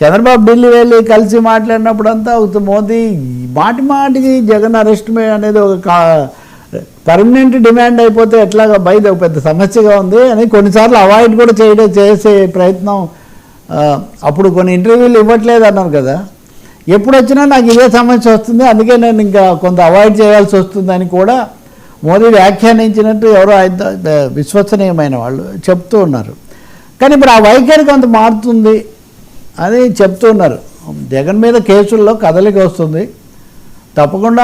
చంద్రబాబు ఢిల్లీ వెళ్ళి కలిసి మాట్లాడినప్పుడంతా మోదీ మాటికి జగన్ అరెస్ట్ అనేది ఒక పర్మనెంట్ డిమాండ్ అయిపోతే ఎట్లాగా బయట ఒక పెద్ద సమస్యగా ఉంది అని కొన్నిసార్లు అవాయిడ్ కూడా చేసే ప్రయత్నం. అప్పుడు కొన్ని ఇంటర్వ్యూలు ఇవ్వట్లేదు అన్నారు కదా, ఎప్పుడు వచ్చినా నాకు ఇదే సమస్య వస్తుంది, అందుకే నేను ఇంకా కొంత అవాయిడ్ చేయాల్సి వస్తుందని కూడా మోదీ వ్యాఖ్యానించినట్టు ఎవరో విశ్వసనీయమైన వాళ్ళు చెప్తూ ఉన్నారు. కానీ ఇప్పుడు ఆ వైఖరి కొంత మారుతుంది అని చెప్తున్నారు. జగన్ మీద కేసుల్లో కదలిక వస్తుంది, తప్పకుండా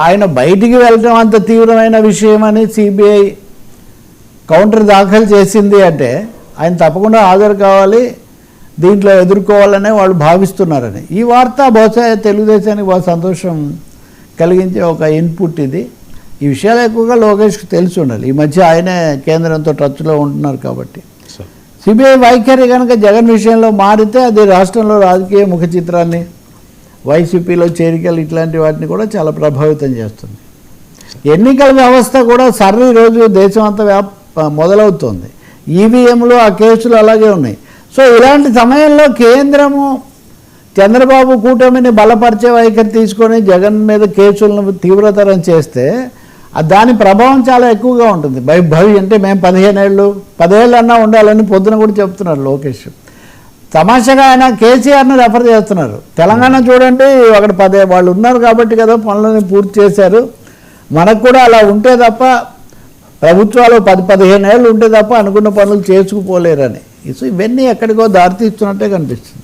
ఆయన బయటికి వెళ్ళడం అంత తీవ్రమైన విషయం అని సిబిఐ కౌంటర్ దాఖలు చేసింది అంటే ఆయన తప్పకుండా హాజరు కావాలి, దీంట్లో ఎదుర్కోవాలనే వాళ్ళు భావిస్తున్నారని. ఈ వార్త బహుశా తెలుగుదేశానికి బాగా సంతోషం కలిగించే ఒక ఇన్పుట్ ఇది. ఈ విషయాలు ఎక్కువగా లోకేష్కి తెలిసి ఉండాలి, ఈ మధ్య ఆయనే కేంద్రంతో టచ్లో ఉంటున్నారు కాబట్టి. సిబిఐ వైఖరి కనుక జగన్ విషయంలో మారితే అది రాష్ట్రంలో రాజకీయ ముఖ చిత్రాన్ని, వైసీపీలో చేరికలు ఇట్లాంటి వాటిని కూడా చాలా ప్రభావితం చేస్తుంది. ఎన్నికల వ్యవస్థ కూడా సర్రీ రోజు దేశం అంతా మొదలవుతోంది. ఈవీఎంలు ఆ కేసులు అలాగే ఉన్నాయి. సో ఇలాంటి సమయంలో కేంద్రము చంద్రబాబు కూటమిని బలపరిచే వైఖరి తీసుకొని జగన్ మీద కేసులను తీవ్రతరం చేస్తే దాని ప్రభావం చాలా ఎక్కువగా ఉంటుంది. అంటే మేము 10 ఏళ్ళు అన్నా ఉండాలని పొద్దున కూడా చెప్తున్నారు లోకేష్. తమాషగా ఆయన కేసీఆర్ని రెఫర్ చేస్తున్నారు. తెలంగాణ చూడండి, అక్కడ వాళ్ళు ఉన్నారు కాబట్టి కదా పనులని పూర్తి చేశారు. మనకు కూడా అలా ఉంటే తప్ప ప్రభుత్వాలు 10-15 ఏళ్ళు ఉంటే తప్ప అనుకున్న పనులు చేసుకుపోలేరని. సో ఇవన్నీ ఎక్కడికో దారితీస్తున్నట్టే కనిపిస్తుంది.